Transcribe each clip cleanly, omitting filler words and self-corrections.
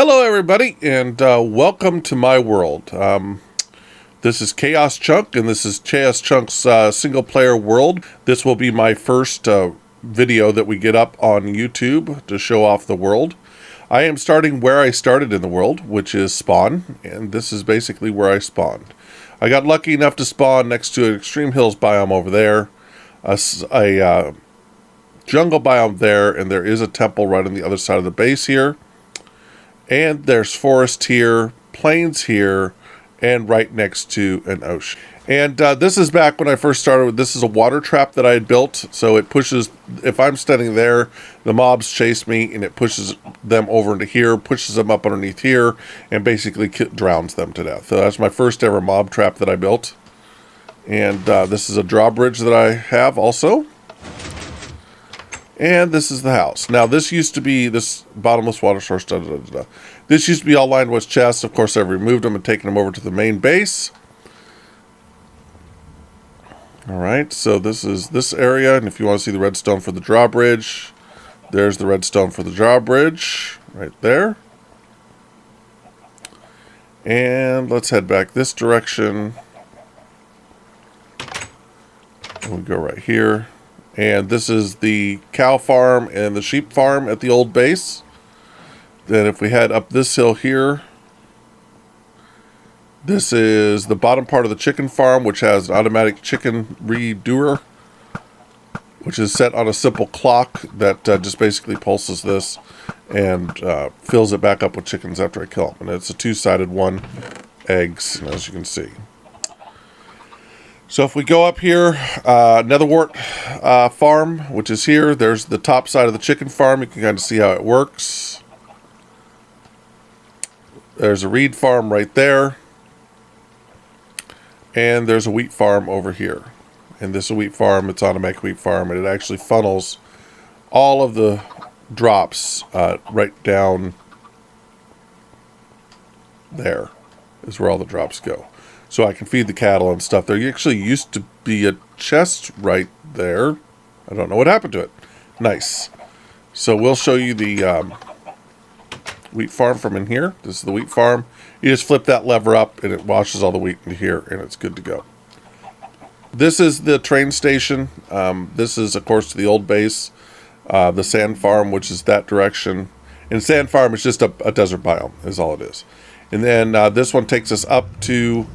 Hello, everybody, and welcome to my world. This is Chaoschunk, and this is Chaoschunk's single-player world. This will be my first video that we get up on YouTube to show off the world. I am starting where I started in the world, which is spawn, and this is basically where I spawned. I got lucky enough to spawn next to an extreme hills biome over there, a jungle biome there, and there is a temple right on the other side of the base here. And there's forest here, plains here, and right next to an ocean. And this is back when I first started. This is a water trap that I had built. So it pushes, if I'm standing there, the mobs chase me, and it pushes them over into here, pushes them up underneath here, and basically drowns them to death. So that's my first ever mob trap that I built. And this is a drawbridge that I have also. And this is the house. Now, this used to be this bottomless water source. This used to be all lined with chests. Of course, I've removed them and taken them over to the main base. All right, so this is this area. And if you want to see the redstone for the drawbridge, there's the redstone for the drawbridge right there. And let's head back this direction. We'll go right here. And this is the cow farm and the sheep farm at the old base. Then if we head up this hill here, this is the bottom part of the chicken farm, which has an automatic chicken redoer, which is set on a simple clock that just basically pulses this and fills it back up with chickens after I kill them. And it's a two-sided one, eggs, as you can see. So if we go up here, Netherwart farm, which is here. There's the top side of the chicken farm. You can kind of see how it works. There's a reed farm right there. And there's a wheat farm over here. And this is a wheat farm. It's automatic wheat farm. And it actually funnels all of the drops right down there is where all the drops go. So I can feed the cattle and stuff. There actually used to be a chest right there. I don't know what happened to it. Nice. So we'll show you the wheat farm from in here. This is the wheat farm. You just flip that lever up and it washes all the wheat into here and it's good to go. This is the train station. This is, of course, the old base. The sand farm, which is that direction. And sand farm is just a desert biome, is all it is. And then this one takes us up to...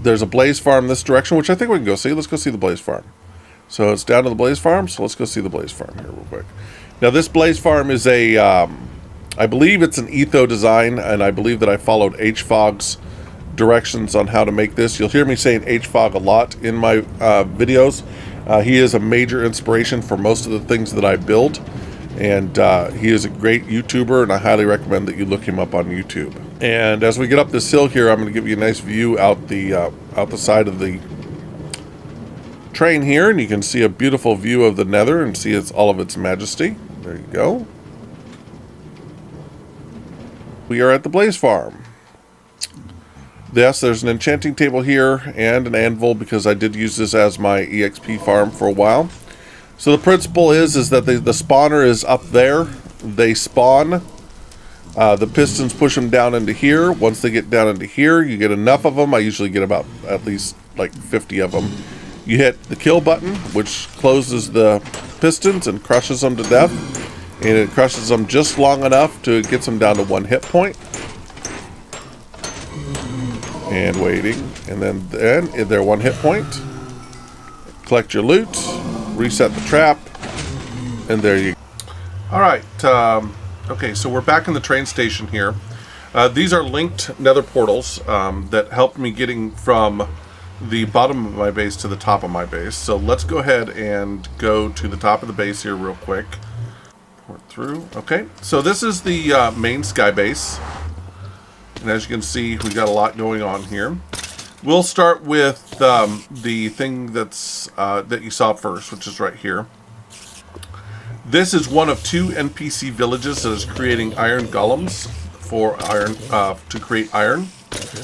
there's a blaze farm this direction, which I think we can go see. Let's go see the blaze farm. So it's down to the blaze farm. So let's go see the blaze farm here real quick. Now this blaze farm is a, I believe it's an etho design, and I believe that I followed Hfog's directions on how to make this. You'll hear me saying Hfog a lot in my videos. He is a major inspiration for most of the things that I build. And he is a great YouTuber, and I highly recommend that you look him up on YouTube. And as we get up this hill here, I'm going to give you a nice view out the side of the train here, and you can see a beautiful view of the Nether and see all of its majesty. There you go. We are at the Blaze Farm. Yes, there's an enchanting table here and an anvil because I did use this as my EXP farm for a while. So the principle is that the spawner is up there. They spawn. The pistons push them down into here. Once they get down into here, you get enough of them. I usually get about at least like 50 of them. You hit the kill button, which closes the pistons and crushes them to death. And it crushes them just long enough to get them down to 1 hit point. And waiting. And then they're 1 hit point. Collect your loot. Reset the trap, and there you go. All right, okay, so we're back in the train station here. These are linked nether portals that helped me getting from the bottom of my base to the top of my base. So let's go ahead and go to the top of the base here real quick. Port through. Okay, so this is the main sky base. And as you can see, we got a lot going on here. We'll start with the thing that's that you saw first, which is right here. This is one of 2 NPC villages that is creating iron golems for iron to create iron.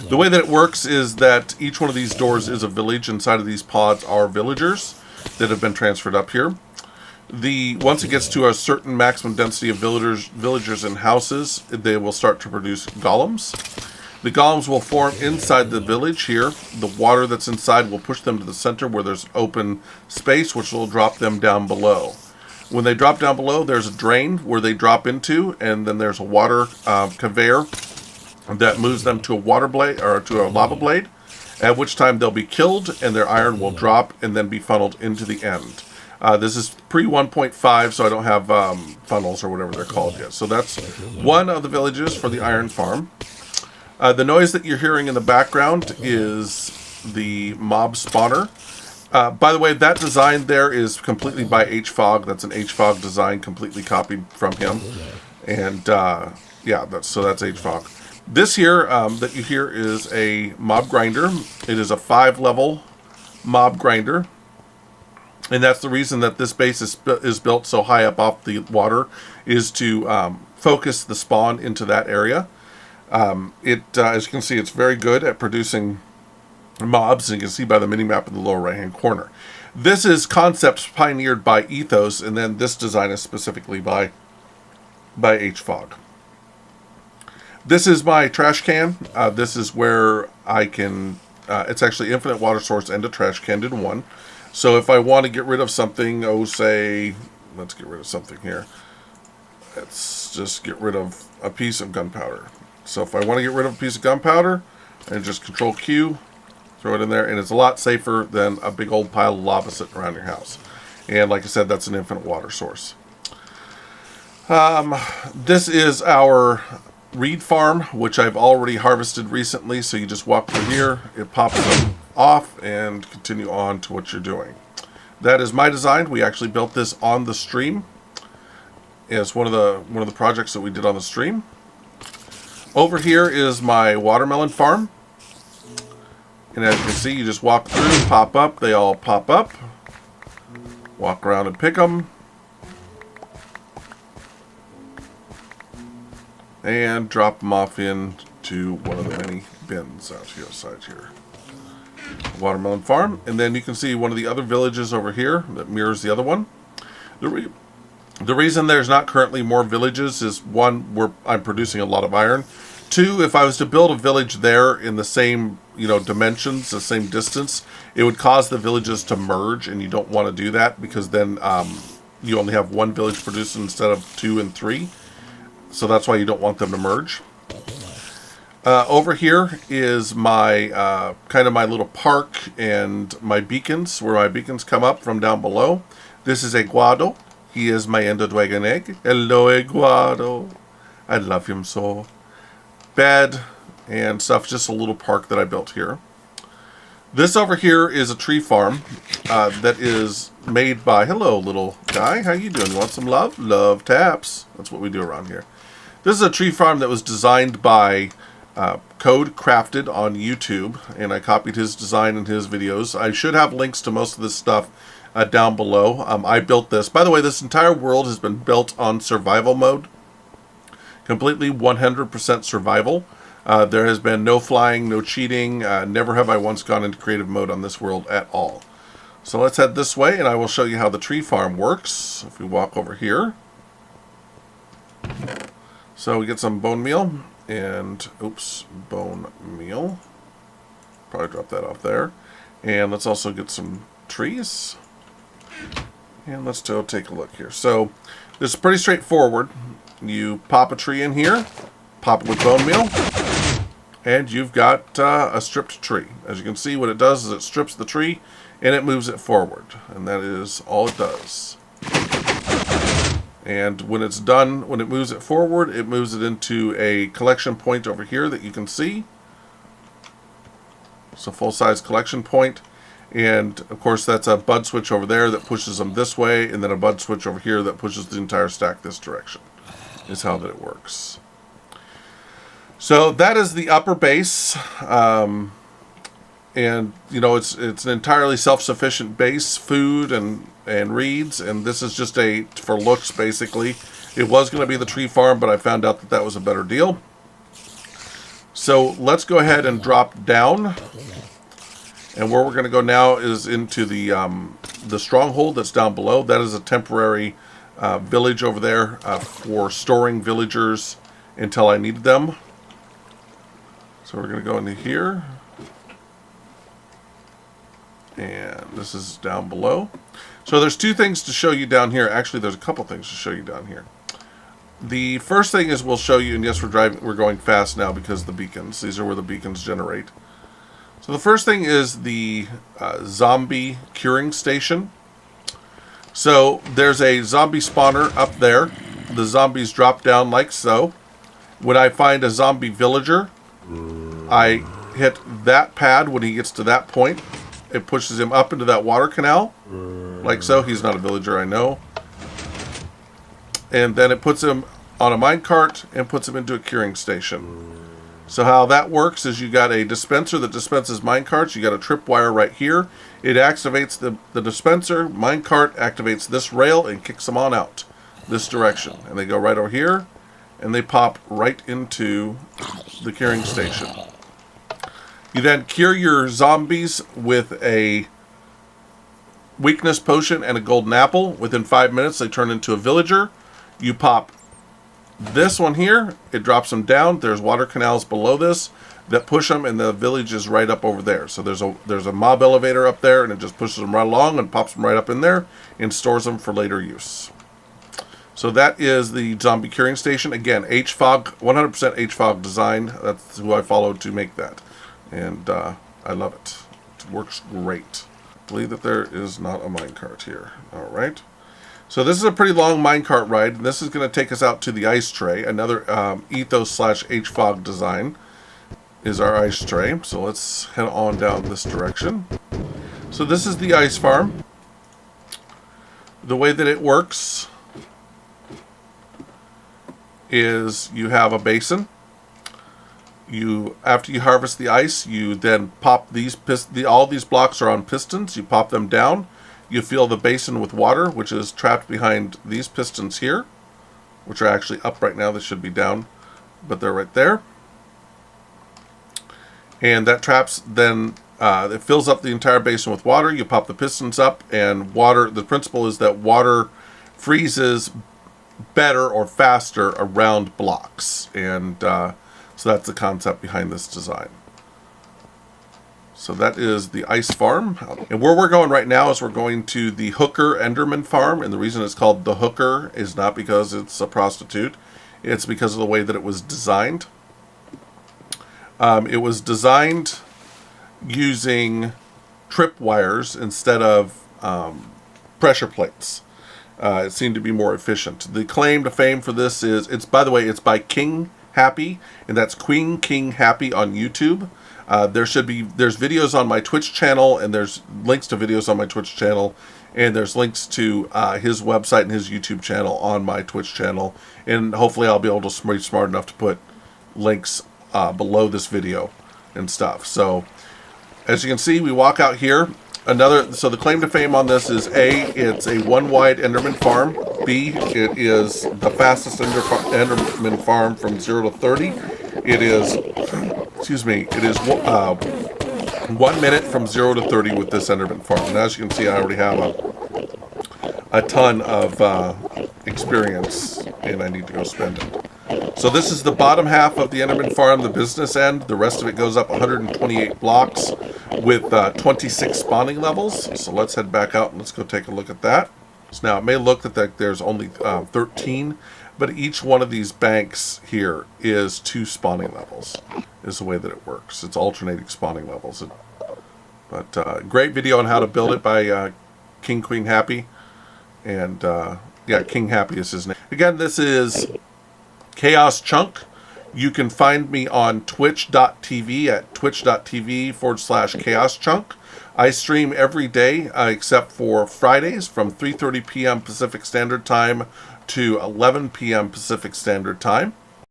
The way that it works is that each one of these doors is a village. Inside of these pods are villagers that have been transferred up here. Once it gets to a certain maximum density of villagers and houses, they will start to produce golems. The golems will form inside the village here. The water that's inside will push them to the center where there's open space, which will drop them down below. When they drop down below, there's a drain where they drop into, and then there's a water conveyor that moves them to a water blade or to a lava blade, at which time they'll be killed and their iron will drop and then be funneled into the end. This is pre 1.5, so I don't have funnels or whatever they're called yet. So that's one of the villages for the iron farm. The noise that you're hearing in the background is the mob spawner. By the way, that design there is completely by Hfog. That's an Hfog design, completely copied from him. And yeah, that's Hfog. This here that you hear is a mob grinder. It is a 5-level mob grinder. And that's the reason that this base is built so high up off the water, is to focus the spawn into that area. As you can see, it's very good at producing mobs, and you can see by the mini-map in the lower right-hand corner. This is concepts pioneered by Ethos, and then this design is specifically by Hfog. This is my trash can. This is where I can... it's actually infinite water source and a trash can in one. So if I want to get rid of something, say, let's get rid of something here. Let's just get rid of a piece of gunpowder. So if I want to get rid of a piece of gunpowder, I just Control Q, throw it in there, and it's a lot safer than a big old pile of lava sitting around your house. And like I said, that's an infinite water source. This is our reed farm, which I've already harvested recently. So you just walk through here, it pops them off, and continue on to what you're doing. That is my design. We actually built this on the stream. It's one of the projects that we did on the stream. Over here is my watermelon farm. And as you can see, you just walk through, pop up, they all pop up. Walk around and pick them. And drop them off into one of the many bins out here outside here. Watermelon farm. And then you can see one of the other villages over here that mirrors the other one. The reason there's not currently more villages is, one, I'm producing a lot of iron. Two, if I was to build a village there in the same, dimensions, the same distance, it would cause the villages to merge, and you don't want to do that, because then you only have one village producing instead of 2 and 3. So that's why you don't want them to merge. Over here is my kind of my little park and my beacons, where my beacons come up from down below. This is Aguado. He is my Ender Dragon egg. Hello, Aguado. I love him so. Bed and stuff, just a little park that I built here. This over here is a tree farm that is made by, hello little guy, how you doing? You want some love? Love taps. That's what we do around here. This is a tree farm that was designed by Code Crafted on YouTube, and I copied his design in his videos. I should have links to most of this stuff down below. I built this. By the way, this entire world has been built on survival mode. Completely 100% survival. There has been no flying, no cheating. Never have I once gone into creative mode on this world at all. So let's head this way, and I will show you how the tree farm works. If we walk over here. So we get some bone meal. And, oops, bone meal. Probably drop that off there. And let's also get some trees. And let's go take a look here. So this is pretty straightforward. You pop a tree in here, pop it with bone meal, and you've got a stripped tree. As you can see, what it does is it strips the tree and it moves it forward. And that is all it does. And when it's done, when it moves it forward, it moves it into a collection point over here that you can see. It's a full-size collection point. And, of course, that's a bud switch over there that pushes them this way, and then a bud switch over here that pushes the entire stack this direction. Is how that it works. So that is the upper base. And, it's an entirely self-sufficient base, food and reeds, and this is just for looks, basically. It was going to be the tree farm, but I found out that was a better deal. So let's go ahead and drop down. And where we're going to go now is into the stronghold that's down below. That is a temporary village over there for storing villagers until I need them. So we're going to go into here. And this is down below. So there's two things to show you down here. Actually, there's a couple things to show you down here. The first thing is we'll show you, and yes, we're going fast now because of the beacons. These are where the beacons generate. So the first thing is the zombie curing station. So there's a zombie spawner up there. The zombies drop down like so. When I find a zombie villager, I hit that pad when he gets to that point. It pushes him up into that water canal, like so. He's not a villager, I know. And then it puts him on a minecart and puts him into a curing station. So how that works is you got a dispenser that dispenses minecarts. You got a tripwire right here. It activates the dispenser. Minecart activates this rail and kicks them on out this direction. And they go right over here, and they pop right into the curing station. You then cure your zombies with a weakness potion and a golden apple. Within 5 minutes, they turn into a villager. You pop this one here. It drops them down. There's water canals below this that push them, and the village is right up over there. So there's a mob elevator up there, and it just pushes them right along and pops them right up in there and stores them for later use. So that is the zombie curing station. Again, Hfog, 100% Hfog design. That's who I followed to make that. And I love it. It works great. I believe that there is not a minecart here. All right. So this is a pretty long minecart ride. And this is going to take us out to the ice tray. Another Ethos/Hfog design is our ice tray. So let's head on down this direction. So this is the ice farm. The way that it works is you have a basin. After you harvest the ice, you then pop these all these blocks are on pistons. You pop them down. You fill the basin with water, which is trapped behind these pistons here, which are actually up right now. They should be down, but they're right there. And that traps then it fills up the entire basin with water. You pop the pistons up, and water. The principle is that water freezes better or faster around blocks, and so that's the concept behind this design. So that is the ice farm. And where we're going right now is we're going to the Hooker Enderman farm. And the reason it's called the Hooker is not because it's a prostitute. It's because of the way that it was designed. It was designed using tripwires instead of pressure plates. It seemed to be more efficient. The claim to fame for this is, by the way, it's by King Happy, and that's Queen King Happy on YouTube. There's videos on my Twitch channel, and there's links to videos on my Twitch channel, and there's links to his website and his YouTube channel on my Twitch channel, and hopefully I'll be able to be smart enough to put links below this video and stuff. So as you can see, we walk out here. So the claim to fame on this is A, it's a one-wide Enderman farm. B, it is the fastest Enderman farm from 0 to 30. It is, it is 1 minute from 0 to 30 with this Enderman farm. And as you can see, I already have a ton of experience, and I need to go spend it. So this is the bottom half of the Enderman farm, the business end. The rest of it goes up 128 blocks with 26 spawning levels. So let's head back out and let's go take a look at that. So now it may look that there's only 13, but each one of these banks here is 2 spawning levels, is the way that it works. It's alternating spawning levels. But great video on how to build it by King Queen Happy. And yeah, King Happy is his name. Again, this is Chaoschunk. You can find me on twitch.tv at twitch.tv/Chaoschunk. I stream every day except for Fridays from 3:30 p.m. Pacific Standard Time to 11 p.m. Pacific Standard Time.